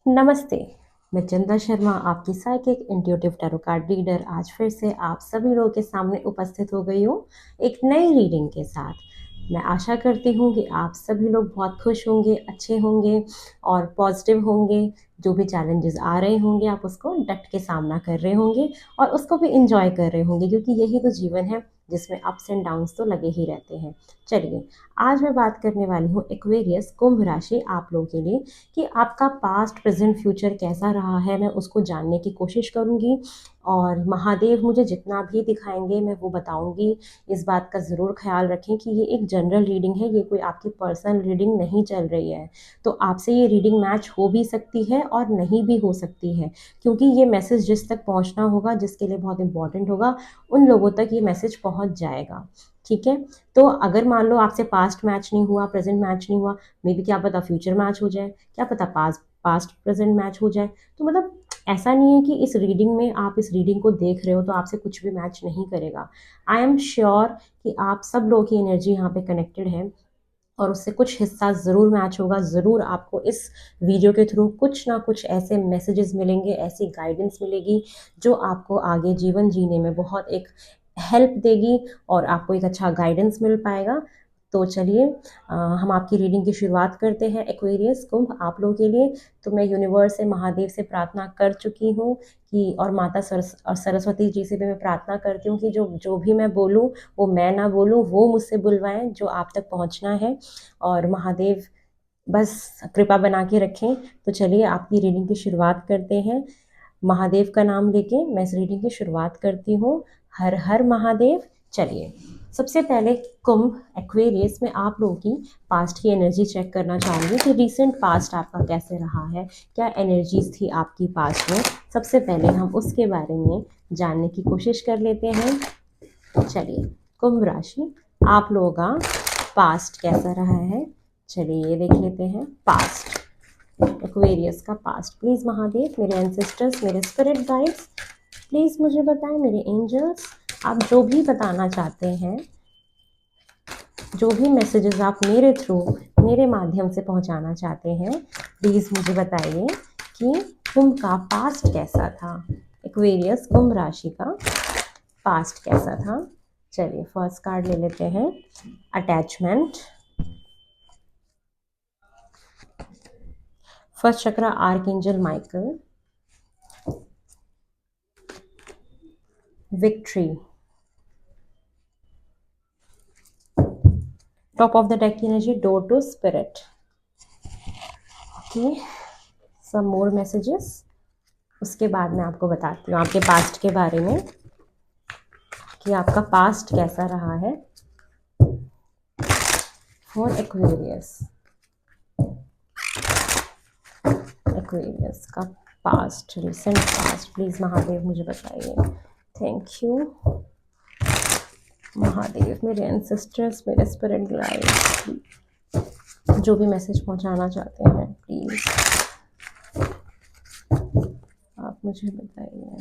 नमस्ते, मैं चंदा शर्मा, आपकी psychic intuitive tarot card reader आज फिर से आप सभी लोगों के सामने उपस्थित हो गई हूँ एक नई रीडिंग के साथ। मैं आशा करती हूँ कि आप सभी लोग बहुत खुश होंगे, अच्छे होंगे और पॉजिटिव होंगे। जो भी चैलेंजेस आ रहे होंगे आप उसको डट के सामना कर रहे होंगे और उसको भी एंजॉय कर रहे होंगे, क्योंकि यही तो जीवन है जिसमें अप्स एंड डाउन्स तो लगे ही रहते हैं। चलिए, आज मैं बात करने वाली हूँ एक्वेरियस कुंभ राशि आप लोगों के लिए कि आपका पास्ट प्रेजेंट फ्यूचर कैसा रहा है, मैं उसको जानने की कोशिश करूँगी और महादेव मुझे जितना भी दिखाएंगे मैं वो बताऊँगी। इस बात का ज़रूर ख्याल रखें कि ये एक जनरल रीडिंग है, ये कोई आपकी पर्सनल रीडिंग नहीं चल रही है। तो आपसे ये रीडिंग मैच हो भी सकती है और नहीं भी हो सकती है, क्योंकि ये मैसेज जिस तक पहुँचना होगा, जिसके लिए बहुत इंपॉर्टेंट होगा, उन लोगों तक ये मैसेज पहुँच जाएगा। ठीक है? तो अगर मान लो आपसे पास्ट मैच नहीं हुआ, प्रेजेंट मैच नहीं हुआ, मे बी क्या पता फ्यूचर मैच हो जाए, क्या पता पास्ट पास्ट प्रेजेंट मैच हो जाए। तो मतलब ऐसा नहीं है कि इस रीडिंग में आप इस रीडिंग को देख रहे हो तो आपसे कुछ भी मैच नहीं करेगा। आई एम श्योर कि आप सब लोगों की एनर्जी यहाँ पे कनेक्टेड है और उससे कुछ हिस्सा ज़रूर मैच होगा। ज़रूर आपको इस वीडियो के थ्रू कुछ ना कुछ ऐसे मैसेजेस मिलेंगे, ऐसी गाइडेंस मिलेगी जो आपको आगे जीवन जीने में बहुत एक हेल्प देगी और आपको एक अच्छा गाइडेंस मिल पाएगा। तो चलिए, हम आपकी रीडिंग की शुरुआत करते हैं। एक्वेरियस कुंभ आप लोगों के लिए तो मैं यूनिवर्स से, महादेव से प्रार्थना कर चुकी हूँ कि और माता सरस्वती जी से भी मैं प्रार्थना करती हूँ कि जो जो भी मैं बोलूँ वो मैं ना बोलूँ, वो मुझसे बुलवाएं जो आप तक पहुँचना है। और महादेव बस कृपा बना के रखें। तो चलिए आपकी रीडिंग की शुरुआत करते हैं। महादेव का नाम लेके मैं इस रीडिंग की शुरुआत करती हूँ। हर हर महादेव। चलिए, सबसे पहले कुंभ एक्वेरियस में आप लोगों की पास्ट की एनर्जी चेक करना चाहूँगी कि रिसेंट पास्ट आपका कैसे रहा है, क्या एनर्जीज थी आपकी पास्ट में। सबसे पहले हम उसके बारे में जानने की कोशिश कर लेते हैं। चलिए, कुंभ राशि आप लोगों का पास्ट कैसा रहा है। चलिए ये देख लेते हैं पास्ट, एक्वेरियस का पास्ट। प्लीज़ महादेव, मेरे एंसेस्टर्स, मेरे स्पिरिट गाइड्स, प्लीज़ मुझे बताएं, मेरे एंजल्स, आप जो भी बताना चाहते हैं, जो भी मैसेजेस आप मेरे थ्रू, मेरे माध्यम से पहुंचाना चाहते हैं, प्लीज़ मुझे बताइए कि कुंभ का पास्ट कैसा था। एक्वेरियस कुंभ राशि का पास्ट कैसा था। चलिए फर्स्ट कार्ड ले लेते हैं, attachment. First chakra archangel Michael, victory. Top of the deck की energy, door to spirit. Okay, some more messages, उसके बाद मैं आपको बताती हूँ आपके पास्ट के बारे में कि आपका पास्ट कैसा रहा है फॉर एक्वेरियस। एक्वेरियस का past, recent past, please Mahadev मुझे बताइए। थैंक यू महादेव, मेरे एंसेस्टर्स, मेरे स्पिरिट गाइड्स, जो भी मैसेज पहुंचाना चाहते हैं प्लीज़ आप मुझे बताइए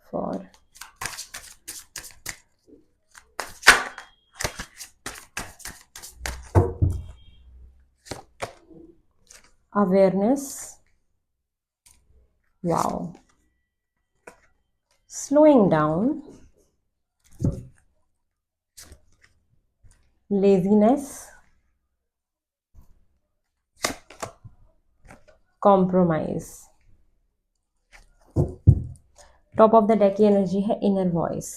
for awareness. Wow, slowing down, laziness, compromise। Top of the deck की एनर्जी है इनर वॉइस।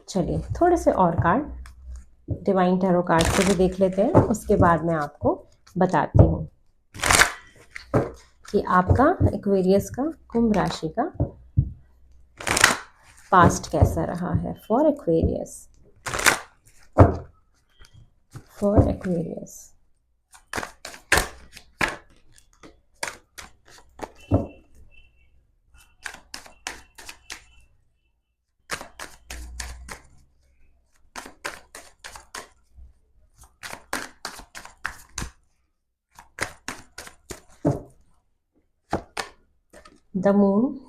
चलिए थोड़े से और कार्ड डिवाइन टैरो कार्ड से भी देख लेते हैं, उसके बाद मैं आपको बताती हूँ कि आपका एक्वेरियस का कुंभ राशि का पास्ट कैसा रहा है for Aquarius. For Aquarius, the moon,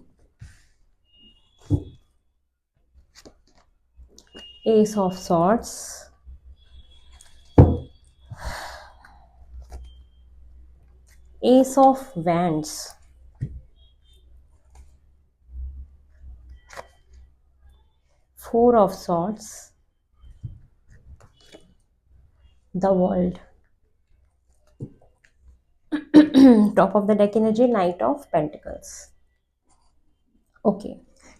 S of swords, S of wands, four of swords, the world, top of the deck energy night of pentacles. Okay,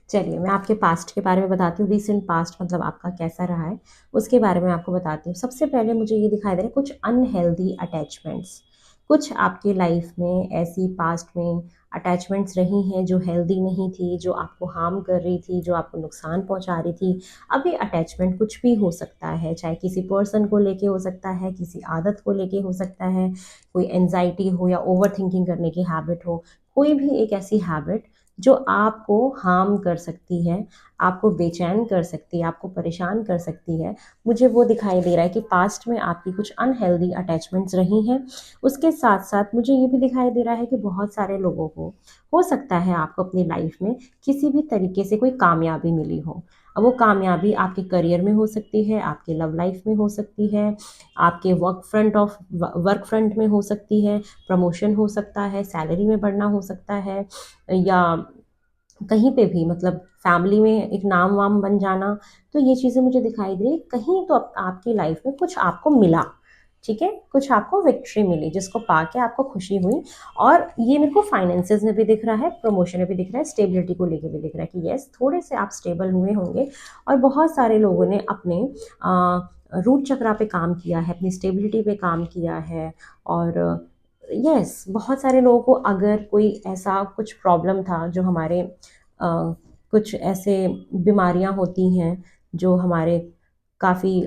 चलिए मैं आपके पास्ट के बारे में बताती हूँ, रीसेंट पास्ट मतलब आपका कैसा रहा है उसके बारे में आपको बताती हूँ। सबसे पहले मुझे ये दिखाई दे रहा है कुछ अनहेल्दी अटैचमेंट्स, कुछ आपके लाइफ में ऐसी पास्ट में अटैचमेंट्स रही हैं जो हेल्दी नहीं थी, जो आपको हार्म कर रही थी, जो आपको नुकसान पहुंचा रही थी। अब ये अटैचमेंट कुछ भी हो सकता है, चाहे किसी पर्सन को लेके हो सकता है, किसी आदत को लेके हो सकता है, कोई एनजाइटी हो या ओवर थिंकिंग करने की हैबिट हो, कोई भी एक ऐसी हैबिट जो आपको हार्म कर सकती है, आपको बेचैन कर सकती है, आपको परेशान कर सकती है। मुझे वो दिखाई दे रहा है कि पास्ट में आपकी कुछ अनहेल्दी अटैचमेंट्स रही हैं। उसके साथ साथ मुझे ये भी दिखाई दे रहा है कि बहुत सारे लोगों को हो सकता है आपको अपनी लाइफ में किसी भी तरीके से कोई कामयाबी मिली हो। अब वो कामयाबी आपके करियर में हो सकती है, आपके लव लाइफ में हो सकती है, आपके वर्क फ्रंट में हो सकती है, प्रमोशन हो सकता है, सैलरी में बढ़ना हो सकता है, या कहीं पे भी मतलब फैमिली में एक नाम वाम बन जाना। तो ये चीज़ें मुझे दिखाई दे रही कहीं तो आपकी लाइफ में कुछ आपको मिला, ठीक है, कुछ आपको विक्ट्री मिली जिसको पाके आपको खुशी हुई। और ये मेरे को फाइनेंसेस में भी दिख रहा है, प्रमोशन में भी दिख रहा है, स्टेबिलिटी को लेके भी दिख रहा है कि यस थोड़े से आप स्टेबल हुए होंगे। और बहुत सारे लोगों ने अपने रूट चक्रा पे काम किया है, अपनी स्टेबिलिटी पे काम किया है। और यस बहुत सारे लोगों को अगर कोई ऐसा कुछ प्रॉब्लम था जो हमारे कुछ ऐसे बीमारियां होती हैं जो हमारे काफ़ी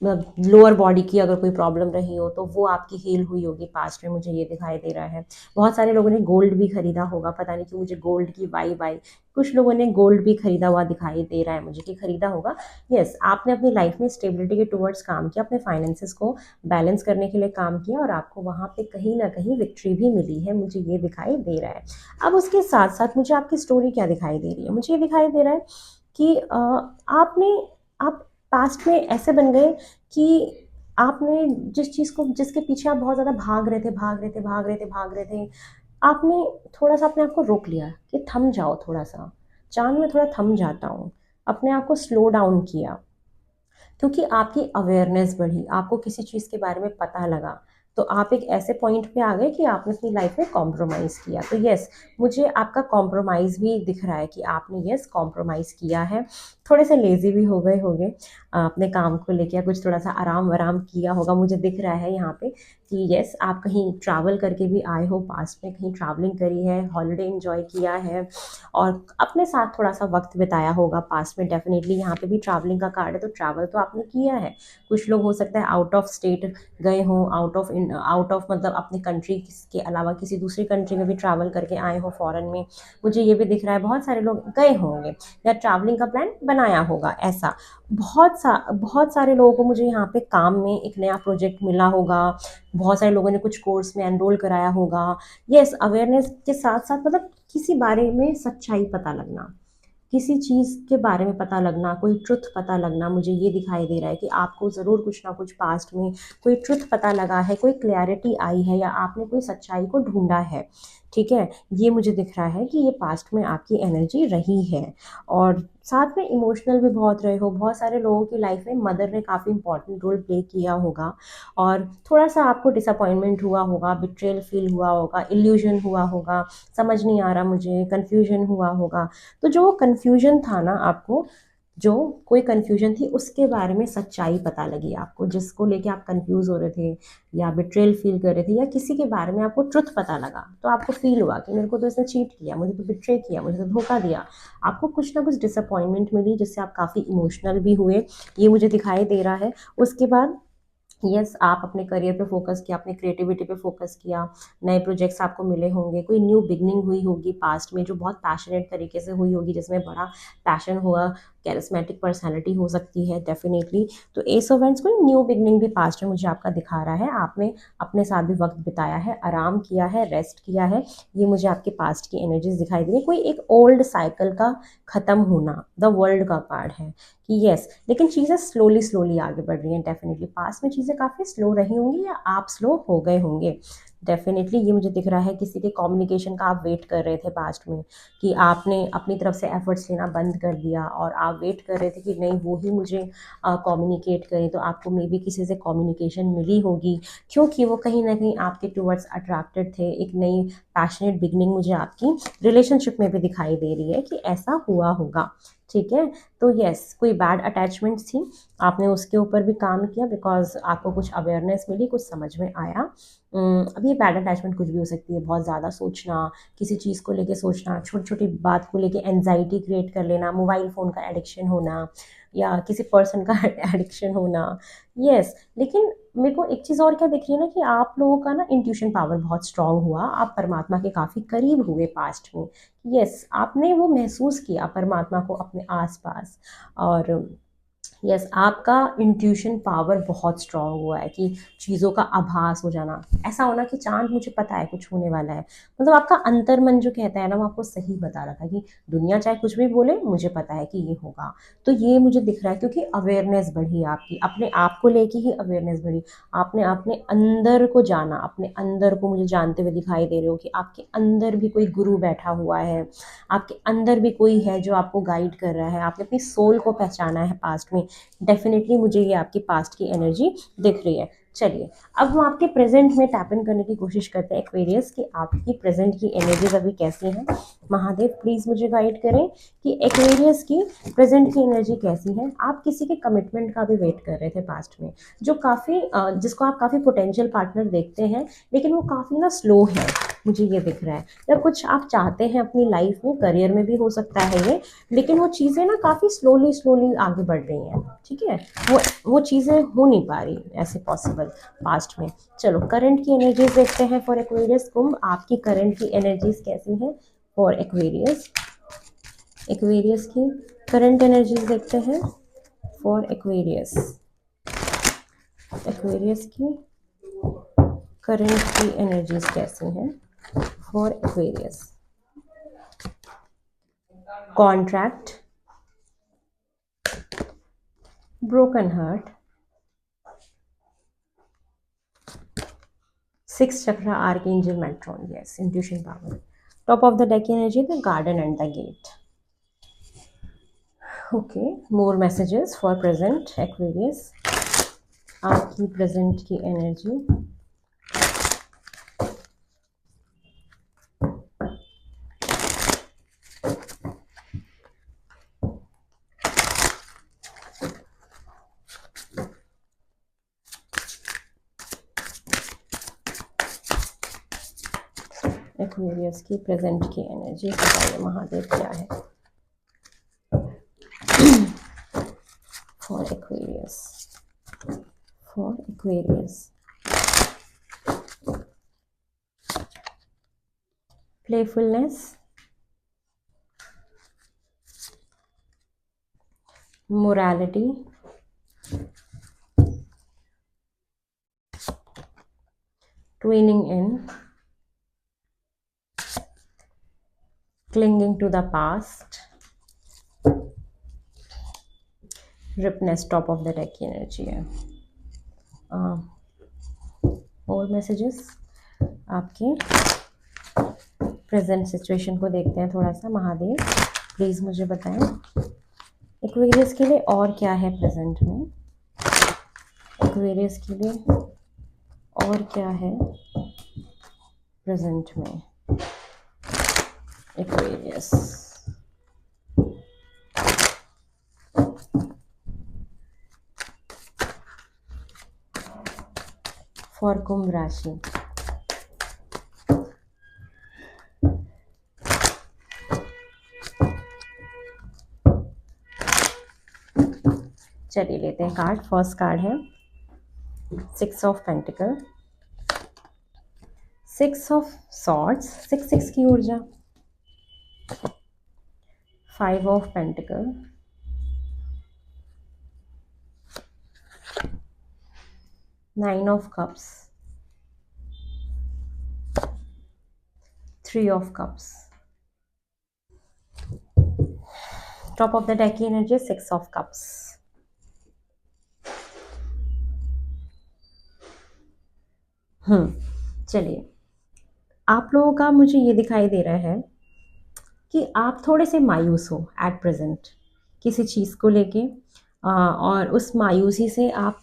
मतलब लोअर बॉडी की अगर कोई प्रॉब्लम रही हो तो वो आपकी हील हुई होगी पास्ट में, मुझे ये दिखाई दे रहा है। बहुत सारे लोगों ने गोल्ड भी खरीदा होगा, पता नहीं क्यों मुझे गोल्ड की वाई वाई, कुछ लोगों ने गोल्ड भी खरीदा हुआ दिखाई दे रहा है मुझे कि खरीदा होगा। यस आपने अपनी लाइफ में स्टेबिलिटी के टूवर्ड्स काम किया, अपने फाइनेंसेस को बैलेंस करने के लिए काम किया और आपको वहाँ पे कहीं ना कहीं विक्ट्री भी मिली है, मुझे ये दिखाई दे रहा है। अब उसके साथ साथ मुझे आपकी स्टोरी क्या दिखाई दे रही है, मुझे ये दिखाई दे रहा है कि आपने आप पास्ट में ऐसे बन गए कि आपने जिस चीज़ को जिसके पीछे आप बहुत ज़्यादा भाग रहे थे भाग रहे थे भाग रहे थे भाग रहे थे, आपने थोड़ा सा अपने आप को रोक लिया कि थम जाओ थोड़ा सा, चांद में थोड़ा थम जाता हूँ, अपने आप को स्लो डाउन किया क्योंकि आपकी अवेयरनेस बढ़ी, आपको किसी चीज़ के बारे में पता लगा। तो आप एक ऐसे पॉइंट पे आ गए कि आपने अपनी लाइफ में कॉम्प्रोमाइज़ किया। तो यस मुझे आपका कॉम्प्रोमाइज़ भी दिख रहा है कि आपने यस कॉम्प्रोमाइज़ किया है। थोड़े से लेज़ी भी हो गए होंगे अपने काम को लेके, या कुछ थोड़ा सा आराम वराम किया होगा। मुझे दिख रहा है यहाँ पे कि यस आप कहीं ट्रैवल करके भी आए हो, पास्ट में कहीं ट्रैवलिंग करी है, हॉलीडे एंजॉय किया है और अपने साथ थोड़ा सा वक्त बिताया होगा पास्ट में। डेफिनेटली यहाँ पे भी ट्रैवलिंग का कार्ड है, तो ट्रैवल तो आपने किया है। कुछ लोग हो सकता है आउट ऑफ स्टेट गए हों, आउट ऑफ मतलब अपनी कंट्री के अलावा किसी दूसरी कंट्री में भी ट्रैवल करके आए हों फॉरेन में, मुझे ये भी दिख रहा है। बहुत सारे लोग गए होंगे या ट्रैवलिंग का प्लान बनाया होगा ऐसा। बहुत सारे लोगों को मुझे यहाँ पे काम में एक नया प्रोजेक्ट मिला होगा, बहुत सारे लोगों ने कुछ कोर्स में एनरोल कराया होगा। यस अवेयरनेस के साथ साथ मतलब किसी बारे में सच्चाई पता लगना, किसी चीज़ के बारे में पता लगना, कोई ट्रुथ पता लगना, मुझे ये दिखाई दे रहा है कि आपको ज़रूर कुछ ना कुछ पास्ट में कोई ट्रुथ पता लगा है, कोई क्लैरिटी आई है या आपने कोई सच्चाई को ढूंढा है। ठीक है, ये मुझे दिख रहा है कि ये पास्ट में आपकी एनर्जी रही है। और साथ में इमोशनल भी बहुत रहे हो, बहुत सारे लोगों की लाइफ में मदर ने काफ़ी इंपॉर्टेंट रोल प्ले किया होगा और थोड़ा सा आपको डिसअपॉइंटमेंट हुआ होगा, बिट्रेयल फील हुआ होगा, इल्यूजन हुआ होगा, समझ नहीं आ रहा मुझे, कन्फ्यूजन हुआ होगा। तो जो कन्फ्यूजन था ना आपको, जो कोई कन्फ्यूजन थी उसके बारे में सच्चाई पता लगी आपको, जिसको लेके आप कंफ्यूज हो रहे थे या बिट्रेल फील कर रहे थे या किसी के बारे में आपको ट्रुथ पता लगा, तो आपको फील हुआ कि मेरे को तो इसने चीट किया, मुझे तो बिट्रे किया, मुझे तो धोखा दिया। आपको कुछ ना कुछ डिसअपॉइंटमेंट मिली जिससे आप काफ़ी इमोशनल भी हुए, ये मुझे दिखाई दे रहा है। उसके बाद यस आप अपने करियर पे फोकस किया, अपने क्रिएटिविटी पे फोकस किया, नए प्रोजेक्ट्स आपको मिले होंगे, कोई न्यू बिगनिंग हुई होगी पास्ट में जो बहुत पैशनेट तरीके से हुई होगी, जिसमें बड़ा पैशन हुआ, कैरिस्मेटिक पर्सनैलिटी हो सकती है डेफिनेटली। तो एस ऑफ वैंड्स कोई न्यू बिगनिंग भी पास्ट में मुझे आपका दिखा रहा है। आपने अपने साथ भी वक्त बिताया है, आराम किया है, रेस्ट किया है, ये मुझे आपके पास्ट की एनर्जीज दिखाई दे रही है। कोई एक ओल्ड साइकिल का ख़त्म होना, द वर्ल्ड का कार्ड है कि यस, लेकिन चीज़ें स्लोली स्लोली आगे बढ़ रही हैं डेफिनेटली। पास्ट में चीज़ें काफ़ी स्लो रही होंगी या आप स्लो हो गए होंगे डेफिनेटली। ये मुझे दिख रहा है किसी के कम्युनिकेशन का आप वेट कर रहे थे पास्ट में, कि आपने अपनी तरफ से एफर्ट्स लेना बंद कर दिया और आप वेट कर रहे थे कि नहीं वो ही मुझे कम्युनिकेट करें। तो आपको मे बी किसी से कम्युनिकेशन मिली होगी, क्योंकि वो कहीं ना कहीं आपके टूवर्ड्स अट्रैक्टेड थे। एक नई पैशनेट बिगनिंग मुझे आपकी रिलेशनशिप में भी दिखाई दे रही है कि ऐसा हुआ होगा, ठीक है। तो यस, कोई बैड अटैचमेंट्स थी, आपने उसके ऊपर भी काम किया बिकॉज आपको कुछ अवेयरनेस मिली, कुछ समझ में आया। अब ये बैड अटैचमेंट कुछ भी हो सकती है, बहुत ज़्यादा सोचना, किसी चीज़ को लेके सोचना, छोटी छोटी बात को लेके एनजाइटी क्रिएट कर लेना, मोबाइल फ़ोन का एडिक्शन होना या किसी पर्सन का एडिक्शन होना। यस, लेकिन मेरे को एक चीज़ और क्या दिख रही है ना, कि आप लोगों का ना इंट्यूशन पावर बहुत स्ट्रांग हुआ, आप परमात्मा के काफ़ी करीब हुए पास्ट में। यस, आपने वो महसूस किया परमात्मा को अपने आसपास। और यस, आपका इंट्यूशन पावर बहुत स्ट्रांग हुआ है कि चीज़ों का आभास हो जाना, ऐसा होना कि चाँद मुझे पता है कुछ होने वाला है। मतलब आपका अंतर्मन जो कहता है ना, वो आपको सही बता रहा था कि दुनिया चाहे कुछ भी बोले, मुझे पता है कि ये होगा। तो ये मुझे दिख रहा है क्योंकि अवेयरनेस बढ़ी आपकी, अपने आप को लेके ही अवेयरनेस बढ़ी। आपने अपने अंदर को जाना, अपने अंदर को मुझे जानते हुए दिखाई दे रहे हो कि आपके अंदर भी कोई गुरु बैठा हुआ है, आपके अंदर भी कोई है जो आपको गाइड कर रहा है। आपने अपनी सोल को पहचाना है पास्ट में, डेफिनेटली मुझे ये आपकी पास्ट की एनर्जी दिख रही है। चलिए, अब हम आपके प्रेजेंट में टैप इन करने की कोशिश करते हैं एक्वेरियस, कि आपकी प्रेजेंट की एनर्जीज अभी कैसी हैं। महादेव प्लीज़ मुझे गाइड करें कि एक्वेरियस की प्रेजेंट की एनर्जी कैसी है। आप किसी के कमिटमेंट का भी वेट कर रहे थे पास्ट में, जो काफ़ी जिसको आप काफ़ी पोटेंशियल पार्टनर देखते हैं, लेकिन वो काफ़ी ना स्लो है, मुझे ये दिख रहा है। या कुछ आप चाहते हैं अपनी लाइफ में, करियर में भी हो सकता है ये, लेकिन वो चीज़ें ना काफ़ी स्लोली स्लोली आगे बढ़ रही हैं, ठीक है। वो चीज़ें हो नहीं पा रही ऐसे पॉसिबल पास्ट में। चलो, करंट की एनर्जीज देखते हैं फॉर एक्वेरियस कुंभ। आपकी करंट की एनर्जीज कैसी हैं फॉर एक्वेरियस। एक्वेरियस की करंट एनर्जीज देखते हैं फॉर एक्वेरियस। एक्वेरियस की करंट की एनर्जीज कैसी हैं for Aquarius. Contract, broken heart, 6th chakra, archangel Metron. Yes, intuition power. Top of the deck energy, the garden and the gate. Okay, more messages for present Aquarius. आपकी present की energy. Aquarius की present की energy बताइए महादेव क्या है for Aquarius. For Aquarius. Playfulness, morality, twinning in, clinging to the past, ripeness, top of the deck की energy है। और मैसेजेस आपके प्रेजेंट सिचुएशन को देखते हैं थोड़ा सा। महादेव प्लीज़ मुझे बताएं एक्वेरियस के लिए और क्या है प्रेजेंट में। एक्वेरियस के लिए और क्या है प्रेजेंट में। एक्वेरियस, फॉर कुंभ राशि। चलिए लेते हैं कार्ड। फर्स्ट कार्ड है 6 ऑफ पेंटिकल, 6 ऑफ सॉर्ड्स, 6 की ऊर्जा, 5 of pentacle, 9 of Cups, 3 of Cups. Top of the deck की energy 6 of Cups. चलिए, आप लोगों का मुझे ये दिखाई दे रहा है कि आप थोड़े से मायूस हो एट प्रेजेंट किसी चीज़ को लेके, और उस मायूसी से आप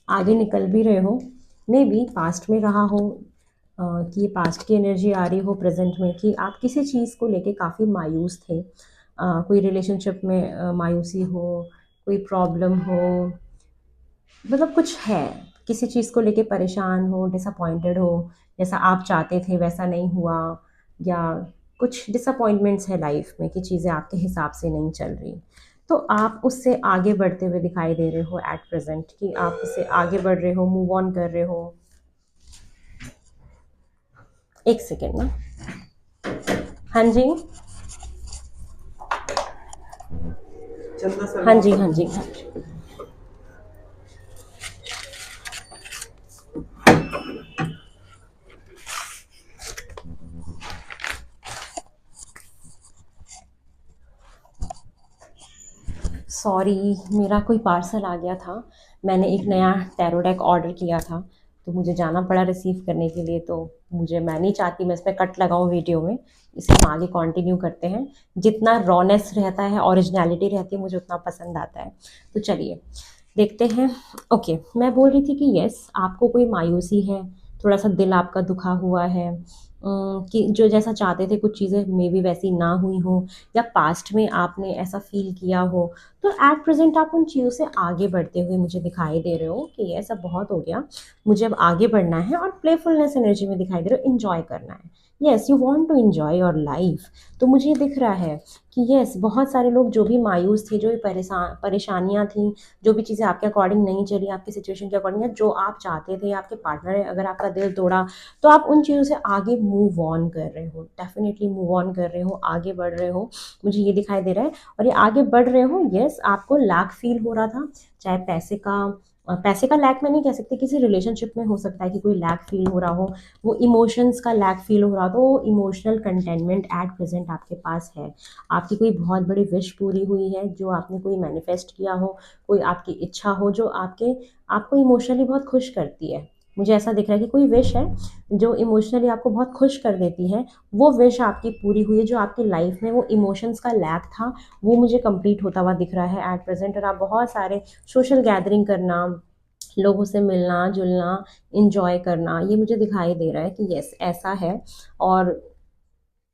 आगे निकल भी रहे हो। मे बी पास्ट में रहा हो, कि ये पास्ट की एनर्जी आ रही हो प्रेजेंट में कि आप किसी चीज़ को लेके काफ़ी मायूस थे। कोई रिलेशनशिप में मायूसी हो, कोई प्रॉब्लम हो, मतलब कुछ है, किसी चीज़ को लेके परेशान हो, डिसअपॉइंटेड हो, जैसा आप चाहते थे वैसा नहीं हुआ, या कुछ डिसअपॉइंटमेंट्स है लाइफ में कि चीज़ें आपके हिसाब से नहीं चल रही। तो आप उससे आगे बढ़ते हुए दिखाई दे रहे हो एट प्रेजेंट, कि आप उससे आगे बढ़ रहे हो, मूव ऑन कर रहे हो। एक सेकेंड ना। हाँ जी, हाँ जी, हाँ जी, हाँ जी। सॉरी, मेरा कोई पार्सल आ गया था। मैंने एक नया टैरो डेक ऑर्डर किया था, तो मुझे जाना पड़ा रिसीव करने के लिए। तो मैं नहीं चाहती मैं इसमें कट लगाऊं वीडियो में, इसे हम आगे कंटिन्यू करते हैं। जितना रॉनेस रहता है, ओरिजिनलिटी रहती है, मुझे उतना पसंद आता है। तो चलिए देखते हैं। ओके, मैं बोल रही थी कि यस, आपको कोई मायूसी है, थोड़ा सा दिल आपका दुखा हुआ है, कि जो जैसा चाहते थे कुछ चीज़ें मे बी वैसी ना हुई हो, या पास्ट में आपने ऐसा फील किया हो। तो एट प्रेजेंट आप उन चीज़ों से आगे बढ़ते हुए मुझे दिखाई दे रहे हो कि ये सब बहुत हो गया, मुझे अब आगे बढ़ना है, और प्लेफुलनेस एनर्जी में दिखाई दे रहे हो, इन्जॉय करना है। Yes, you want to enjoy your life. तो मुझे ये दिख रहा है कि यस, बहुत सारे लोग जो भी मायूस थे, जो भी परेशानियाँ थी, जो भी चीज़ें आपके अकॉर्डिंग नहीं चली, आपकी सिचुएशन के अकॉर्डिंग, या जो आप चाहते थे, आपके पार्टनर ने अगर आपका दिल तोड़ा, तो आप उन चीज़ों से आगे मूव ऑन कर रहे हो, डेफिनेटली मूव ऑन कर रहे हो, आगे बढ़ रहे हो, मुझे ये दिखाई दे रहा है। और ये आगे बढ़ रहे हो, यस, आपको लैक फील हो रहा था, चाहे पैसे का लैक मैं नहीं कह सकती, किसी रिलेशनशिप में हो सकता है कि कोई लैक फील हो रहा हो, वो इमोशंस का लैक फील हो रहा हो, तो इमोशनल कंटेनमेंट एट प्रेजेंट आपके पास है। आपकी कोई बहुत बड़ी विश पूरी हुई है, जो आपने कोई मैनिफेस्ट किया हो, कोई आपकी इच्छा हो जो आपको इमोशनली बहुत खुश करती है। मुझे ऐसा दिख रहा है कि कोई विश है जो इमोशनली आपको बहुत खुश कर देती है, वो विश आपकी पूरी हुई है। जो आपकी लाइफ में वो इमोशंस का लैक था, वो मुझे कंप्लीट होता हुआ दिख रहा है एट प्रेजेंट। और आप बहुत सारे सोशल गैदरिंग करना, लोगों से मिलना जुलना, इंजॉय करना, ये मुझे दिखाई दे रहा है कि यस, ऐसा है। और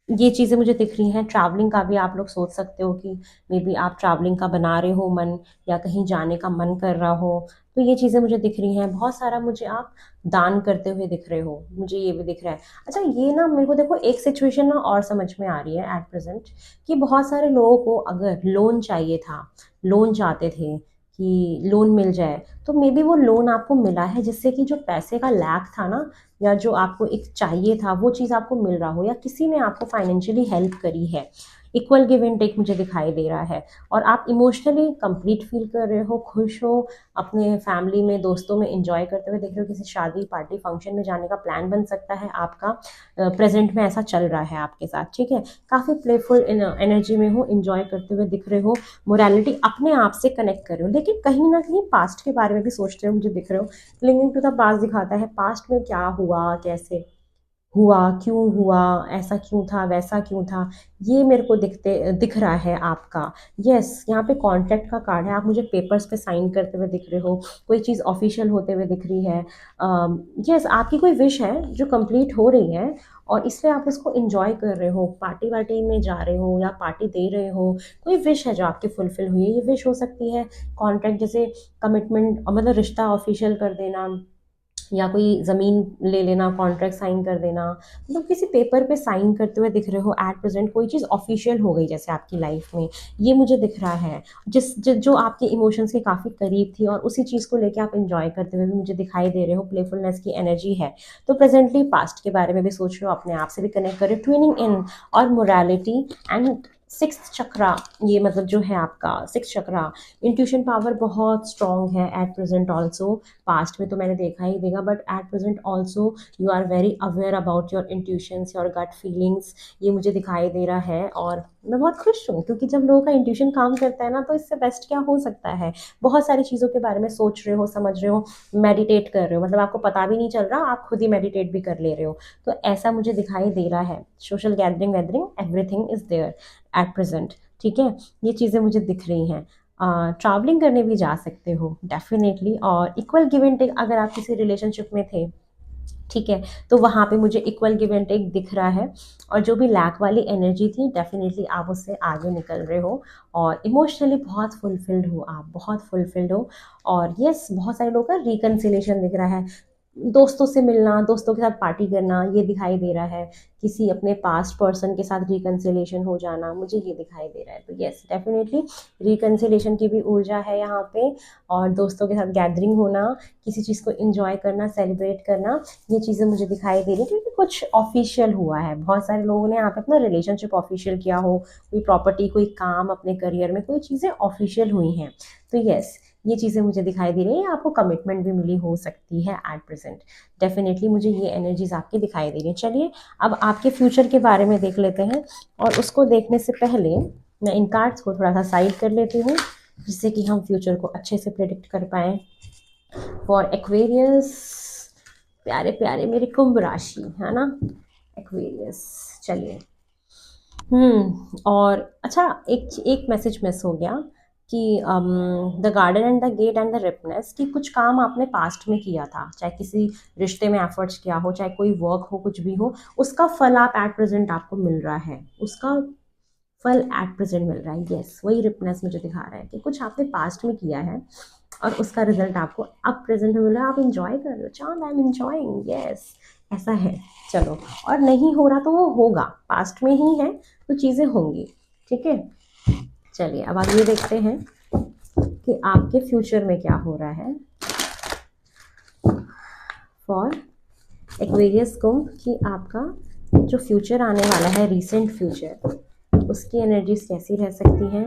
ये चीज़ें मुझे दिख रही हैं। ट्रैवलिंग का भी आप लोग सोच सकते हो कि मे बी आप ट्रैवलिंग का बना रहे हो मन, या कहीं जाने का मन कर रहा हो। तो ये चीज़ें मुझे दिख रही हैं। बहुत सारा मुझे आप दान करते हुए दिख रहे हो, मुझे ये भी दिख रहा है। अच्छा, ये ना मेरे को देखो एक सिचुएशन ना और समझ में आ रही है एट प्रेजेंट, कि बहुत सारे लोगों को अगर लोन चाहिए था, लोन चाहते थे कि लोन मिल जाए, तो मे बी वो लोन आपको मिला है, जिससे कि जो पैसे का लैक था ना, या जो आपको एक चाहिए था, वो चीज़ आपको मिल रहा हो, या किसी ने आपको फाइनेंशियली हेल्प करी है। इक्वल गिव एंड टेक मुझे दिखाई दे रहा है। और आप इमोशनली कंप्लीट फील कर रहे हो, खुश हो, अपने फैमिली में, दोस्तों में इंजॉय करते हुए देख रहे हो। किसी शादी पार्टी फंक्शन में जाने का प्लान बन सकता है आपका, प्रेजेंट में ऐसा चल रहा है आपके साथ, ठीक है। काफ़ी प्लेफुल एनर्जी में हो, इंजॉय करते हुए दिख रहे हो, मोरालिटी अपने आप से कनेक्ट कर रहे हो, लेकिन कहीं ना कहीं पास्ट के बारे में भी सोचते हो, मुझे दिख रहे हो। क्लिंगिंग टू द पास्ट दिखाता है, पास्ट में क्या हुआ, कैसे हुआ, क्यों हुआ, ऐसा क्यों था, वैसा क्यों था, ये मेरे को दिख रहा है आपका। यस, यहाँ पे कॉन्ट्रैक्ट का कार्ड है, आप मुझे पेपर्स पे साइन करते हुए दिख रहे हो, कोई चीज़ ऑफिशियल होते हुए दिख रही है। यस, आपकी कोई विश है जो कंप्लीट हो रही है, और इसलिए आप इसको इंजॉय कर रहे हो, पार्टी वार्टी में जा रहे हो, या पार्टी दे रहे हो। कोई विश है जो आपकी फुलफिल हुई है। ये विश हो सकती है कॉन्ट्रैक्ट, जैसे कमिटमेंट, मतलब रिश्ता ऑफिशियल कर देना, या कोई ज़मीन ले लेना, कॉन्ट्रैक्ट साइन कर देना, मतलब किसी पेपर पे साइन करते हुए दिख रहे हो एट प्रेजेंट। कोई चीज़ ऑफिशियल हो गई जैसे आपकी लाइफ में, ये मुझे दिख रहा है। जो आपके इमोशंस के काफ़ी करीब थी, और उसी चीज़ को लेके आप इंजॉय करते हुए भी मुझे दिखाई दे रहे हो। प्लेफुलनेस की एनर्जी है। तो प्रेजेंटली पास्ट के बारे में भी सोच रहे हो, अपने आप से भी कनेक्ट कर रहे हो, ट्विनिंग इन, और मोरालिटी एंड सिक्स्थ चक्रा, ये मतलब जो है आपका सिक्स्थ चक्रा, इंट्यूशन पावर बहुत स्ट्रॉन्ग है एट प्रेजेंट ऑल्सो। पास्ट में तो मैंने देखा ही देगा, but at present also you are very aware about your intuitions, your gut feelings, ये मुझे दिखाई दे रहा है। और मैं बहुत खुश हूँ, क्योंकि जब लोगों का इंट्यूशन काम करता है ना, तो इससे बेस्ट क्या हो सकता है। बहुत सारी चीज़ों के बारे में सोच रहे हो, समझ रहे हो, मेडिटेट कर रहे हो, मतलब आपको पता भी नहीं चल रहा, आप खुद ही मेडिटेट भी कर ले रहे हो। तो ऐसा मुझे दिखाई दे रहा है। Social gathering weathering everything is there at present, ठीक है। ये चीज़ें मुझे दिख रही हैं। ट्रैवलिंग करने भी जा सकते हो डेफिनेटली, और इक्वल गिव एंड टेक, अगर आप किसी रिलेशनशिप में थे, ठीक है, तो वहाँ पे मुझे इक्वल गिव एंड टेक दिख रहा है। और जो भी लैक वाली एनर्जी थी, डेफिनेटली आप उससे आगे निकल रहे हो, और इमोशनली बहुत फुलफिल्ड हो, आप बहुत फुलफिल्ड हो। और यस, बहुत सारे लोगों का रिकन्सिलेशन दिख रहा है, दोस्तों से मिलना, दोस्तों के साथ पार्टी करना, ये दिखाई दे रहा है। किसी अपने पास्ट पर्सन के साथ रिकन्सिलेशन हो जाना, मुझे ये दिखाई दे रहा है। तो यस, डेफिनेटली रिकन्सिलेशन की भी ऊर्जा है यहाँ पे। और दोस्तों के साथ गैदरिंग होना, किसी चीज़ को इंजॉय करना, सेलिब्रेट करना, ये चीज़ें मुझे दिखाई दे रही है, क्योंकि कुछ ऑफिशियल हुआ है। बहुत सारे लोगों ने यहाँ पे अपना रिलेशनशिप ऑफिशियल किया हो, कोई प्रॉपर्टी, कोई काम, अपने करियर में कोई चीज़ें ऑफिशियल हुई हैं। तो यस, ये चीज़ें मुझे दिखाई दे रही है। आपको कमिटमेंट भी मिली हो सकती है एट प्रेजेंट, डेफिनेटली मुझे ये एनर्जीज आपकी दिखाई दे रही है। चलिए, अब आपके फ्यूचर के बारे में देख लेते हैं, और उसको देखने से पहले मैं इन कार्ड्स को थोड़ा सा साइड कर लेती हूँ, जिससे कि हम फ्यूचर को अच्छे से प्रेडिक्ट कर पाएँ। फॉर एक्वेरियस, प्यारे प्यारे मेरे कुंभ राशि, है ना, एक्वेरियस। चलिए, और अच्छा, एक एक मैसेज मिस हो गया कि the garden and the gate and the ripeness, कि कुछ काम आपने पास्ट में किया था, चाहे किसी रिश्ते में एफर्ट्स किया हो, चाहे कोई वर्क हो, कुछ भी हो, उसका फल आप एट प्रेजेंट आपको मिल रहा है, उसका फल एट प्रेजेंट मिल रहा है। यस, वही रिपनेस मुझे दिखा रहा है कि कुछ आपने पास्ट में किया है, और उसका रिजल्ट आपको अब प्रेजेंट में मिल रहा है, आप इंजॉय कर रहे हो। चांद, आई एम इंजॉइंग, यस, ऐसा है। चलो, और नहीं हो रहा तो वो होगा, पास्ट में ही है तो चीज़ें होंगी, ठीक है। चलिए, अब आप ये देखते हैं कि आपके फ्यूचर में क्या हो रहा है फॉर एक्वेरियस कुंभ, कि आपका जो फ्यूचर आने वाला है, रीसेंट फ्यूचर, उसकी एनर्जीज कैसी रह सकती हैं।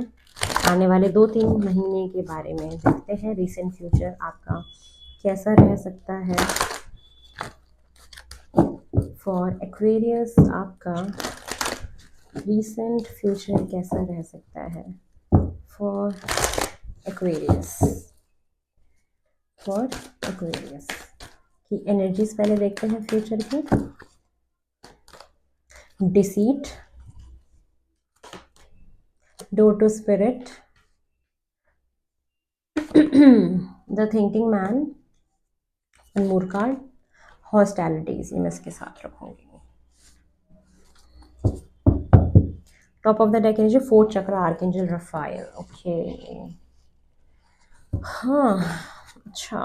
आने वाले 2-3 महीने के बारे में देखते हैं, रीसेंट फ्यूचर आपका कैसा रह सकता है फॉर एक्वेरियस। आपका रीसेंट फ्यूचर कैसा रह सकता है फॉर एक्वेरियस, फॉर एक्वेरियस की एनर्जीज पहले देखते हैं फ्यूचर की। Deceit, door to spirit, the thinking man, moor card, hostilities, ये मैं इसके साथ रखूंगी। Top of the deck energy, fourth chakra, archangel Raphael. Okay, हाँ, अच्छा,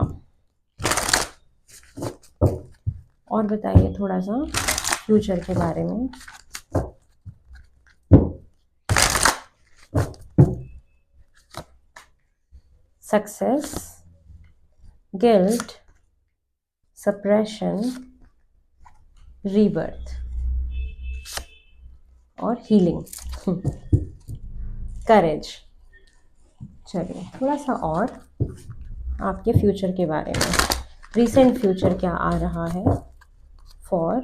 और बताइए थोड़ा सा फ्यूचर के बारे में। सक्सेस, गिल्ट, सप्रेशन, रीबर्थ, और हीलिंग, करेज। चलिए, थोड़ा सा और आपके फ्यूचर के बारे में, रीसेंट फ्यूचर क्या आ रहा है for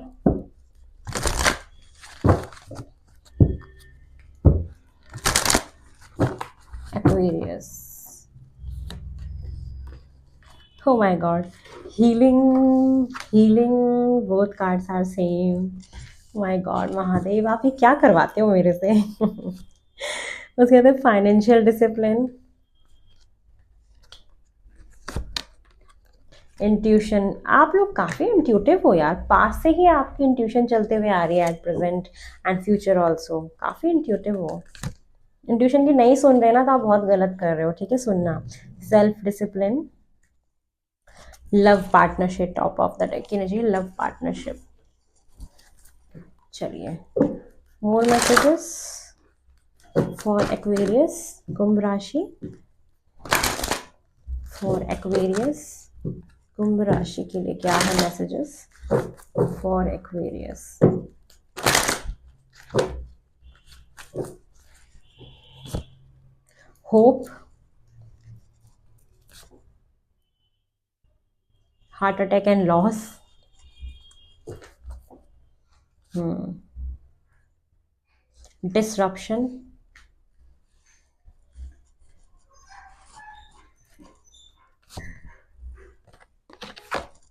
Aquarius. Oh my God, healing, healing, both cards are same. My God, Mahadev, आप ये क्या करवाते हो मेरे से। उसके बाद फाइनेंशियल डिसिप्लिन, इंट्यूशन। आप लोग काफ़ी इंट्यूटिव हो यार, पास से ही आपकी इंट्यूशन चलते हुए आ रही है at present and future also, काफ़ी इंट्यूटिव हो। इंट्यूशन की नहीं सुन रहे ना, तो आप बहुत गलत कर रहे हो, ठीक है, सुनना। Self discipline, love partnership, top of the deck energy, love partnership. चलिए, more messages for Aquarius Kumbh राशि, फॉर एक्वेरियस कुंभ राशि के लिए क्या है messages for Aquarius. Hope, heart attack and loss, disruption,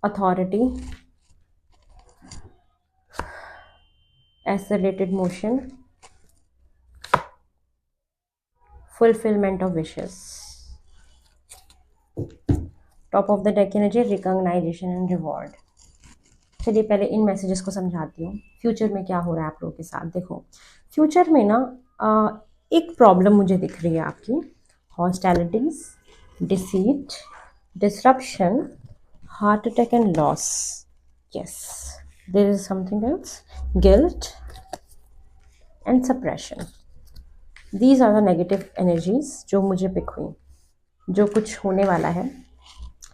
authority, accelerated motion, fulfillment of wishes. Top of the deck energy, recognization and reward. चलिए पहले इन messages को समझाती हूँ। फ्यूचर में क्या हो रहा है आप लोगों के साथ, देखो फ्यूचर में ना एक प्रॉब्लम मुझे दिख रही है आपकी, hostilities, deceit, disruption, heart attack and loss. Yes, there is something else, guilt and suppression. These are the negative energies जो मुझे पिक हुई, जो कुछ होने वाला है।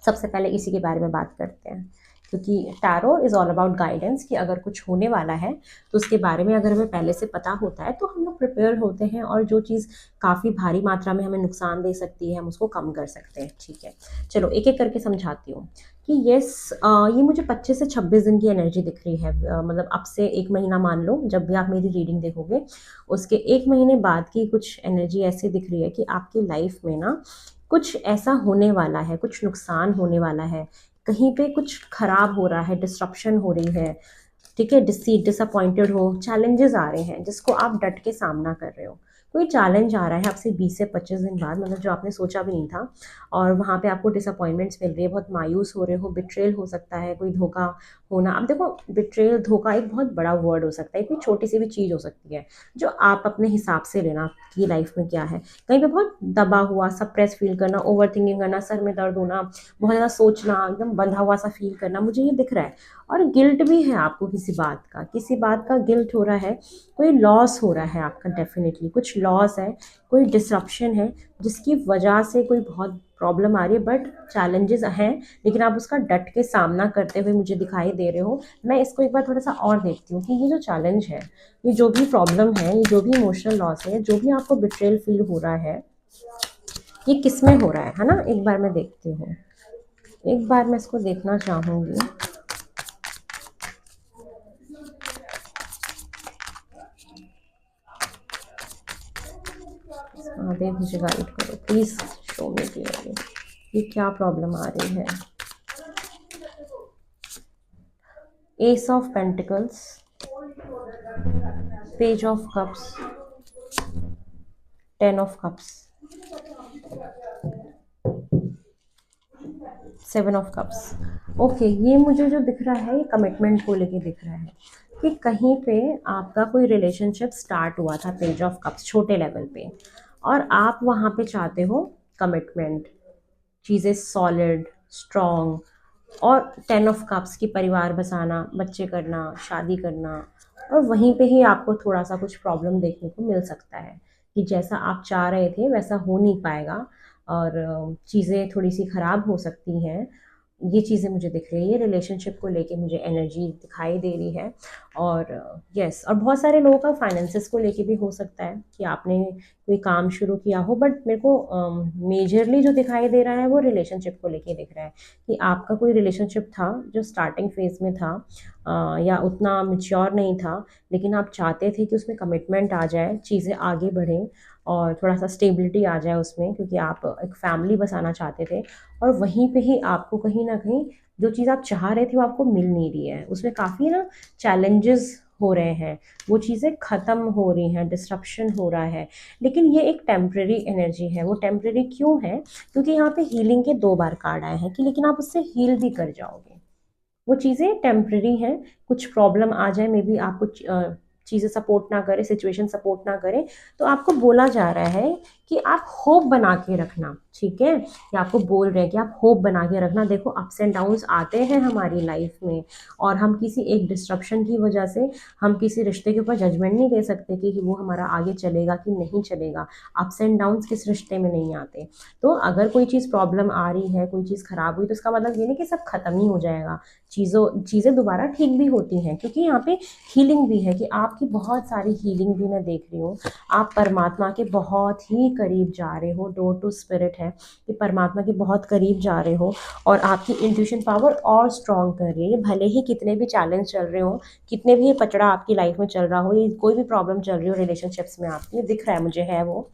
सबसे पहले इसी के बारे में बात करते हैं, क्योंकि tarot is all about guidance, कि अगर कुछ होने वाला है तो उसके बारे में अगर हमें पहले से पता होता है तो हम लोग प्रिपेयर होते हैं, और जो चीज़ काफ़ी भारी मात्रा में हमें नुकसान दे सकती है हम उसको कम कर सकते हैं। ठीक है, चलो एक एक करके समझाती हूँ कि ये मुझे 25 से 26 दिन की एनर्जी दिख रही है। मतलब अब से एक महीना मान लो, जब भी आप मेरी रीडिंग देखोगे उसके एक महीने बाद की कुछ एनर्जी ऐसी दिख रही है कि आपकी लाइफ में ना कुछ ऐसा होने वाला है, कुछ नुकसान होने वाला है, कहीं पे कुछ खराब हो रहा है, डिस्ट्रप्शन हो रही है। ठीक है, डिसअपॉइंटेड हो, चैलेंजेस आ रहे हैं जिसको आप डट के सामना कर रहे हो। कोई चैलेंज आ रहा है आपसे 20 से 25 दिन बाद, मतलब जो आपने सोचा भी नहीं था, और वहाँ पे आपको डिसअपॉइंटमेंट्स मिल रही है, बहुत मायूस हो रहे हो, बिट्रेल हो सकता है, कोई धोखा होना। अब देखो बिट्रेल, धोखा एक बहुत बड़ा वर्ड हो सकता है, कोई छोटी सी भी चीज़ हो सकती है जो आप अपने हिसाब से लेना कि लाइफ में क्या है। कहीं पे बहुत दबा हुआ, सप्रेस फील करना, ओवर थिंकिंग करना, सर में दर्द होना, बहुत ज़्यादा सोचना, एकदम बंधा हुआ सा फील करना, मुझे ये दिख रहा है। और गिल्ट भी है आपको, किसी बात का गिल्ट हो रहा है, कोई लॉस हो रहा है आपका, डेफिनेटली कुछ लॉस है, कोई डिसरप्शन है जिसकी वजह से कोई बहुत प्रॉब्लम आ रही है, बट चैलेंजेस हैं, लेकिन आप उसका डट के सामना करते हुए मुझे दिखाई दे रहे हो। मैं इसको एक बार थोड़ा सा और देखती हूँ कि ये जो चैलेंज है, ये जो भी प्रॉब्लम है, ये जो भी इमोशनल लॉस है, जो भी आपको बिट्रेल फील हो रहा है, ये किस में हो रहा है ना। एक बार मैं देखती हूँ, एक बार मैं इसको देखना चाहूँगी। आगे मुझे गाइड करो प्लीज़, शो मी क्लियरली ये क्या प्रॉब्लम आ रही है। S of pentacles, page of cups, 10 of cups, 7 of cups. Okay, ये मुझे जो दिख रहा है ये कमिटमेंट को लेके दिख रहा है, कि कहीं पे आपका कोई रिलेशनशिप स्टार्ट हुआ था, पेज ऑफ कप्स छोटे लेवल पे, और आप वहाँ पे चाहते हो कमिटमेंट, चीज़ें सॉलिड, स्ट्रॉन्ग, और 10 ऑफ कप्स की परिवार बसाना, बच्चे करना, शादी करना। और वहीं पे ही आपको थोड़ा सा कुछ प्रॉब्लम देखने को मिल सकता है, कि जैसा आप चाह रहे थे वैसा हो नहीं पाएगा, और चीज़ें थोड़ी सी ख़राब हो सकती हैं। ये चीज़ें मुझे दिख रही है, ये रिलेशनशिप को लेके मुझे एनर्जी दिखाई दे रही है। और यस, और बहुत सारे लोगों का फाइनेंसेस को लेके भी हो सकता है कि आपने कोई काम शुरू किया हो, बट मेरे को मेजरली जो दिखाई दे रहा है वो रिलेशनशिप को लेके दिख रहा है, कि आपका कोई रिलेशनशिप था जो स्टार्टिंग फेज में था, या उतना मिच्योर नहीं था, लेकिन आप चाहते थे कि उसमें कमिटमेंट आ जाए, चीज़ें आगे बढ़ें, और थोड़ा सा स्टेबिलिटी आ जाए उसमें, क्योंकि आप एक फैमिली बसाना चाहते थे। और वहीं पे ही आपको कहीं ना कहीं जो चीज़ आप चाह रहे थे वो आपको मिल नहीं रही है, उसमें काफ़ी ना चैलेंजेस हो रहे हैं, वो चीज़ें ख़त्म हो रही हैं, डिस्ट्रप्शन हो रहा है। लेकिन ये एक टेम्प्रेरी एनर्जी है। वो टेम्प्रेरी क्यों है? क्योंकि यहाँ पे हीलिंग के 2 बार कार्ड आए हैं, कि लेकिन आप उससे हील भी कर जाओगे। वो चीज़ें टेम्प्रेरी हैं, कुछ प्रॉब्लम आ जाए, मे बी आपको चीज़ें सपोर्ट ना करे, सिचुएशन सपोर्ट ना करे, तो आपको बोला जा रहा है कि आप होप बना के रखना। ठीक है, ये आपको बोल रहे हैं कि आप होप बना के रखना। देखो अप्स एंड डाउन्स आते हैं हमारी लाइफ में, और हम किसी एक डिस्ट्रप्शन की वजह से हम किसी रिश्ते के ऊपर जजमेंट नहीं दे सकते कि वो हमारा आगे चलेगा कि नहीं चलेगा। अप्स एंड डाउन्स किस रिश्ते में नहीं आते। तो अगर कोई चीज़ प्रॉब्लम आ रही है, कोई चीज़ खराब हुई, तो इसका मतलब ये नहीं कि सब खत्म ही हो जाएगा। चीज़ें दोबारा ठीक भी होती हैं, क्योंकि यहाँ पे हीलिंग भी है, कि आप आपकी बहुत सारी हीलिंग भी मैं देख रही हूँ। आप परमात्मा के बहुत ही करीब जा रहे हो, डोर टू स्पिरिट है कि परमात्मा के बहुत करीब जा रहे हो और आपकी इंट्यूशन पावर और स्ट्रॉन्ग कर रही है। भले ही कितने भी चैलेंज चल रहे हो, कितने भी ये पचड़ा आपकी लाइफ में चल रहा हो, ये कोई भी प्रॉब्लम चल रही हो रिलेशनशिप्स में आपकी, दिख रहा है मुझे है वो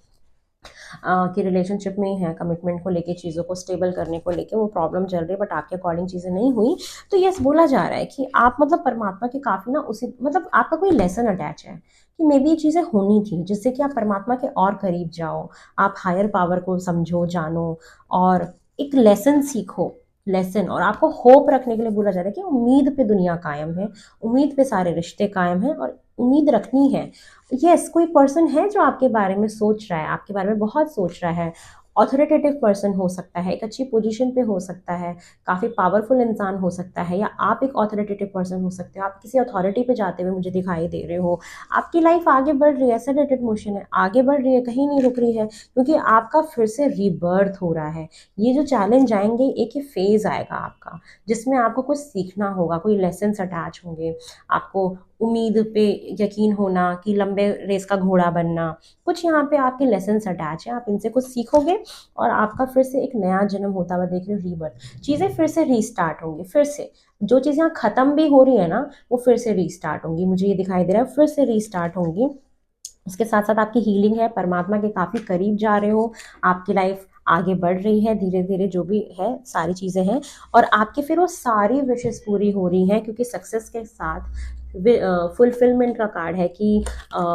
कि रिलेशनशिप में ही है, कमिटमेंट को लेके, चीज़ों को स्टेबल करने को लेके वो प्रॉब्लम चल रही है, बट आपके अकॉर्डिंग चीज़ें नहीं हुई। तो यस, बोला जा रहा है कि आप मतलब परमात्मा के काफ़ी ना उसी मतलब आपका कोई लेसन अटैच है कि मे बी ये चीज़ें होनी थी, जिससे कि आप परमात्मा के और करीब जाओ, आप हायर पावर को समझो, जानो और एक लेसन सीखो। लेसन, और आपको होप रखने के लिए बोला जा रहा है कि उम्मीद पे दुनिया कायम है, उम्मीद पे सारे रिश्ते कायम हैं और उम्मीद रखनी है। यस, कोई पर्सन है जो आपके बारे में सोच रहा है, आपके बारे में बहुत सोच रहा है। ऑथोरिटेटिव पर्सन हो सकता है, एक अच्छी पोजीशन पे हो सकता है, काफ़ी पावरफुल इंसान हो सकता है, या आप एक ऑथोरिटेटिव पर्सन हो सकते हो, आप किसी अथॉरिटी पे जाते हुए मुझे दिखाई दे रहे हो। आपकी लाइफ आगे बढ़ रही है, एक्सेलरेटेड मोशन है, आगे बढ़ रही है, कहीं नहीं रुक रही है, क्योंकि आपका फिर से रीबर्थ हो रहा है। ये जो चैलेंज आएंगे, एक ही फेज आएगा आपका, जिसमें आपको कुछ सीखना होगा, कोई लेसन अटैच होंगे आपको। उम्मीद पे यकीन होना, कि लंबे रेस का घोड़ा बनना, कुछ यहाँ पे आपके लेसन अटैच हैं, आप इनसे कुछ सीखोगे और आपका फिर से एक नया जन्म होता हुआ देख रहे हो, रीबर्थ, चीज़ें फिर से रीस्टार्ट होंगी। फिर से जो चीज़ें यहाँ ख़त्म भी हो रही है ना, वो फिर से रीस्टार्ट होंगी, मुझे ये दिखाई दे रहा है, फिर से रीस्टार्ट होंगी। उसके साथ साथ आपकी हीलिंग है, परमात्मा के काफ़ी करीब जा रहे हो, आपकी लाइफ आगे बढ़ रही है धीरे धीरे, जो भी है सारी चीज़ें हैं, और आपकी फिर वो सारी विशेष पूरी हो रही हैं, क्योंकि सक्सेस के साथ फुलफिलमेंट का कार्ड है कि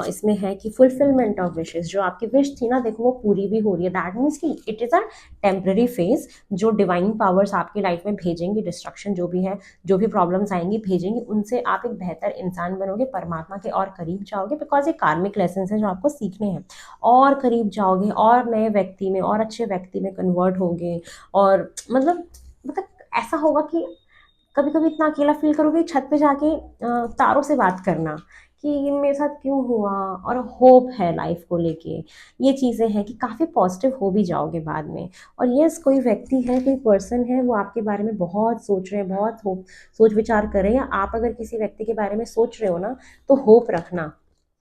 इसमें है कि फुलफिलमेंट ऑफ विशेस, जो आपकी विश थी ना, देखो वो पूरी भी हो रही है। दैट मीन्स कि it is a temporary phase, जो डिवाइन पावर्स आपकी लाइफ में भेजेंगी, डिस्ट्रक्शन जो भी है, जो भी प्रॉब्लम्स आएंगी भेजेंगी, उनसे आप एक बेहतर इंसान बनोगे, परमात्मा के और करीब जाओगे, बिकॉज ये कार्मिक लेसन है जो आपको सीखने हैं। और करीब जाओगे, और नए व्यक्ति में, और अच्छे व्यक्ति में कन्वर्ट होगे, और मतलब ऐसा होगा कि कभी कभी इतना अकेला फील करोगे, छत पे जाके तारों से बात करना कि ये मेरे साथ क्यों हुआ, और होप है लाइफ को लेके। ये चीज़ें हैं कि काफ़ी पॉजिटिव हो भी जाओगे बाद में। और यस, कोई व्यक्ति है, कोई पर्सन है, वो आपके बारे में बहुत सोच रहे हैं, बहुत होप, सोच विचार कर रहे हैं, या आप अगर किसी व्यक्ति के बारे में सोच रहे हो ना, तो होप रखना,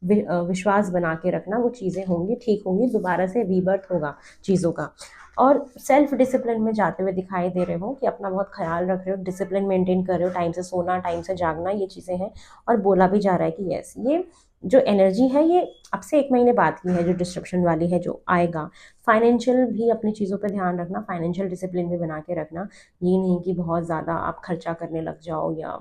विश्वास बना के रखना, वो चीज़ें होंगी, ठीक होंगी, दोबारा से रीबर्थ होगा चीज़ों का। और सेल्फ डिसिप्लिन में जाते हुए दिखाई दे रहे हो कि अपना बहुत ख्याल रख रहे हो, डिसिप्लिन मेंटेन कर रहे हो, टाइम से सोना, टाइम से जागना, ये चीज़ें हैं। और बोला भी जा रहा है कि यस, ये जो एनर्जी है, ये अब से 1 महीने बाद की है, जो डिस्ट्रप्शन वाली है, जो आएगा। फाइनेंशियल भी अपनी चीज़ों पे ध्यान रखना, फाइनेंशियल डिसिप्लिन भी बना के रखना। ये नहीं कि बहुत ज़्यादा आप खर्चा करने लग जाओ, या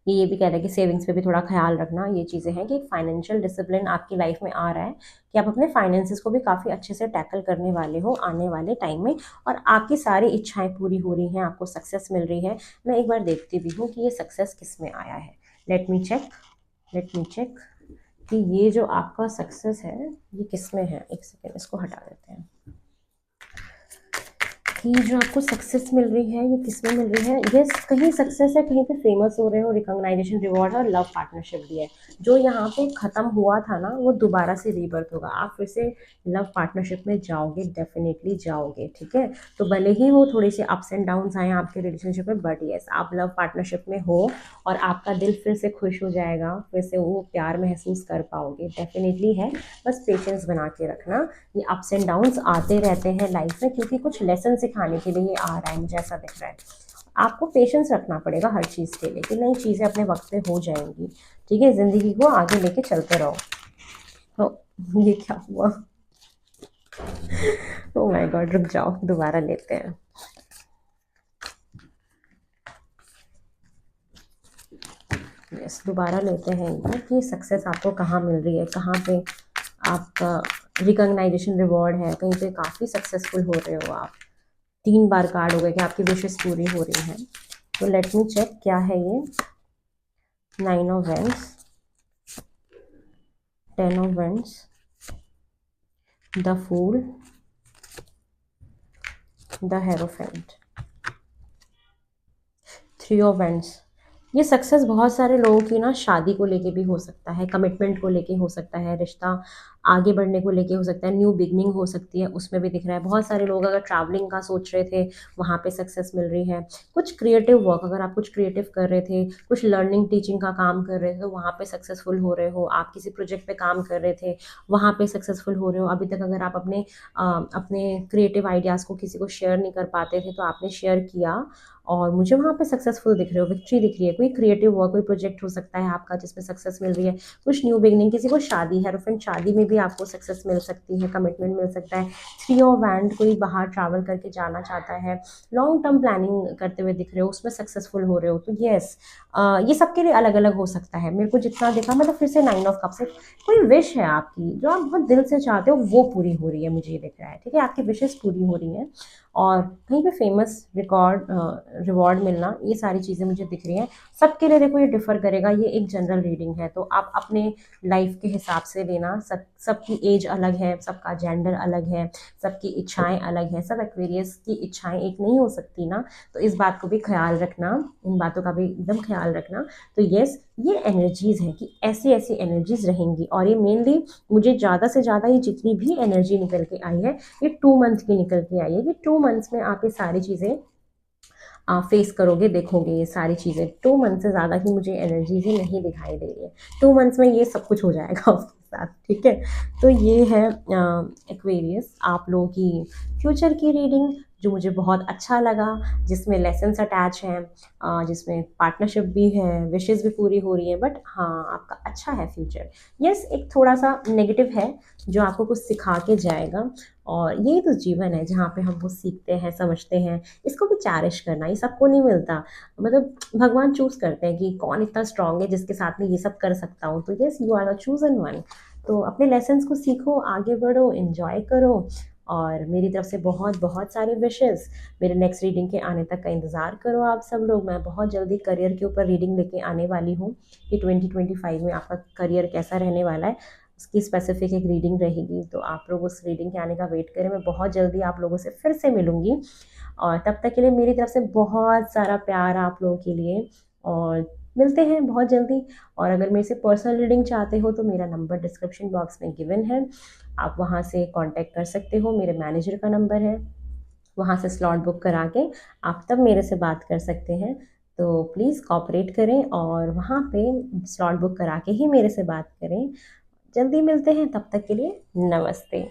ये भी कह रहा है कि सेविंग्स पे भी थोड़ा ख्याल रखना। ये चीज़ें हैं कि फाइनेंशियल डिसिप्लिन आपकी लाइफ में आ रहा है, कि आप अपने फाइनेंसेस को भी काफ़ी अच्छे से टैकल करने वाले हो आने वाले टाइम में, और आपकी सारी इच्छाएं पूरी हो रही हैं, आपको सक्सेस मिल रही है। मैं एक बार देखती भी हूँ कि ये सक्सेस किस में आया है। Let me check, let me check कि ये जो आपका सक्सेस है, ये किस में है। एक सेकेंड, इसको हटा देते हैं। कि जो आपको सक्सेस मिल रही है, ये किस में मिल रही है। यस, कहीं सक्सेस है, कहीं पे फेमस हो रहे हो, रिकॉग्नाइजेशन, रिवॉर्ड है, और लव पार्टनरशिप भी है। जो यहाँ पे ख़त्म हुआ था ना, वो दोबारा से रीबर्थ होगा, आप फिर से लव पार्टनरशिप में जाओगे, डेफिनेटली जाओगे, ठीक है। तो भले ही वो थोड़ी सी अप्स एंड डाउन्स आए आपके रिलेशनशिप में, बट यस, आप लव पार्टनरशिप में हो, और आपका दिल फिर से खुश हो जाएगा, फिर से वो प्यार महसूस कर पाओगे, डेफिनेटली है। बस पेशेंस बना के रखना, ये अप्स एंड डाउन्स आते रहते हैं लाइफ में, क्योंकि कुछ लेसन सिखाने के लिए ये आ रहा है, मुझे ऐसा दिख रहा है। आपको पेशेंस रखना पड़ेगा हर चीज़ के लिए, कि नई चीज़ें अपने वक्त पे हो जाएंगी, ठीक है। ज़िंदगी को आगे लेके चलते रहो। तो ये क्या हुआ? ओह माय गॉड, रुक जाओ, दोबारा लेते हैं। यस, दोबारा लेते हैं कि सक्सेस आपको कहाँ मिल रही है, कहाँ पे आपका रिकॉग्नाइजेशन, रिवॉर्ड है, कहीं पे काफ़ी सक्सेसफुल हो रहे हो आप। 3 बार कार्ड हो गए कि आपकी विशेस पूरी हो रही हैं। तो लेट मी चेक क्या है ये। 9 of wands, 10 of wands, the fool, the hierophant, 3 of wands. ये सक्सेस बहुत सारे लोगों की ना शादी को लेके भी हो सकता है, कमिटमेंट को लेके हो सकता है, रिश्ता आगे बढ़ने को लेके हो सकता है, न्यू बिगनिंग हो सकती है, उसमें भी दिख रहा है। बहुत सारे लोग अगर ट्रैवलिंग का सोच रहे थे, वहाँ पे सक्सेस मिल रही है। कुछ क्रिएटिव वर्क, अगर आप कुछ क्रिएटिव कर रहे थे, कुछ लर्निंग टीचिंग का काम कर रहे थे, तो वहाँ पे सक्सेसफुल हो रहे हो। आप किसी प्रोजेक्ट पे काम कर रहे थे, वहाँ पे सक्सेसफुल हो रहे हो। अभी तक अगर आप अपने क्रिएटिव आइडियाज़ को किसी को शेयर नहीं कर पाते थे, तो आपने शेयर किया और मुझे वहाँ पे सक्सेसफुल दिख रहे हो, विक्ट्री दिख रही है। कोई क्रिएटिव वर्क, कोई प्रोजेक्ट हो सकता है आपका जिसमें सक्सेस मिल रही है। कुछ न्यू बिगनिंग, किसी को शादी है, फ्रेंड शादी में भी आपको सक्सेस मिल सकती है, कमिटमेंट मिल सकता है। थ्री ऑफ वैंड, कोई बाहर ट्रैवल करके जाना चाहता है, लॉन्ग टर्म प्लानिंग करते हुए दिख रहे हो, उसमें सक्सेसफुल हो रहे हो। तो येस, ये सबके लिए अलग अलग हो सकता है। मेरे को जितना देखा, मतलब फिर से नाइन ऑफ कप से कोई विश है आपकी जो आप बहुत दिल से चाहते हो, वो पूरी हो रही है, मुझे ये दिख रहा है। ठीक है, आपकी विशेस पूरी हो रही हैं और कहीं पे फेमस रिवॉर्ड मिलना, ये सारी चीज़ें मुझे दिख रही हैं। सबके लिए देखो ये डिफर करेगा, ये एक जनरल रीडिंग है, तो आप अपने लाइफ के हिसाब से लेना। सबकी एज अलग है, सबका जेंडर अलग है, सबकी इच्छाएं अलग हैं, सब एक्वेरियस की इच्छाएं एक नहीं हो सकती ना। तो इस बात को भी ख्याल रखना, इन बातों का भी एकदम ख्याल रखना। तो यस, ये एनर्जीज हैं कि ऐसी ऐसी एनर्जीज रहेंगी। और ये मेनली मुझे ज़्यादा से ज़्यादा ये जितनी भी एनर्जी निकल के आई है, ये 2 मंथ की निकल के आई है कि 2 मंथ्स में आप ये सारी चीज़ें फेस करोगे, देखोगे ये सारी चीज़ें। 2 मंथ से ज़्यादा की मुझे एनर्जीज ही नहीं दिखाई दे रही है। 2 मंथ्स में ये सब कुछ हो जाएगा आपके साथ। ठीक है, तो ये है एक्वेरियस आप लोगों की फ्यूचर की रीडिंग, जो मुझे बहुत अच्छा लगा, जिसमें लेसन्स अटैच हैं, जिसमें पार्टनरशिप भी है, विशेज़ भी पूरी हो रही हैं। बट हाँ, आपका अच्छा है फ्यूचर। यस, एक थोड़ा सा नेगेटिव है जो आपको कुछ सिखा के जाएगा। और यही तो जीवन है जहाँ पे हम कुछ सीखते हैं, समझते हैं। इसको भी चैरिश करना, ये सबको नहीं मिलता। मतलब भगवान चूज करते हैं कि कौन इतना स्ट्रांग है जिसके साथ में ये सब कर सकता हूँ। तो yes, you are the chosen one. तो अपने लेसन्स को सीखो, आगे बढ़ो, एंजॉय करो। और मेरी तरफ से बहुत बहुत सारे विशेस। मेरे नेक्स्ट रीडिंग के आने तक का इंतज़ार करो आप सब लोग। मैं बहुत जल्दी करियर के ऊपर रीडिंग लेके आने वाली हूँ कि 2025 में आपका करियर कैसा रहने वाला है, उसकी स्पेसिफिक एक रीडिंग रहेगी। तो आप लोग उस रीडिंग के आने का वेट करें। मैं बहुत जल्दी आप लोगों से फिर से मिलूंगी। और तब तक के लिए मेरी तरफ से बहुत सारा प्यार आप लोगों के लिए। और मिलते हैं बहुत जल्दी। और अगर मेरे से पर्सनल रीडिंग चाहते हो तो मेरा नंबर डिस्क्रिप्शन बॉक्स में गिवन है, आप वहाँ से कांटेक्ट कर सकते हो। मेरे मैनेजर का नंबर है, वहाँ से स्लॉट बुक करा के आप तब मेरे से बात कर सकते हैं। तो प्लीज़ कॉपरेट करें और वहाँ पे स्लॉट बुक करा के ही मेरे से बात करें। जल्दी मिलते हैं, तब तक के लिए नमस्ते।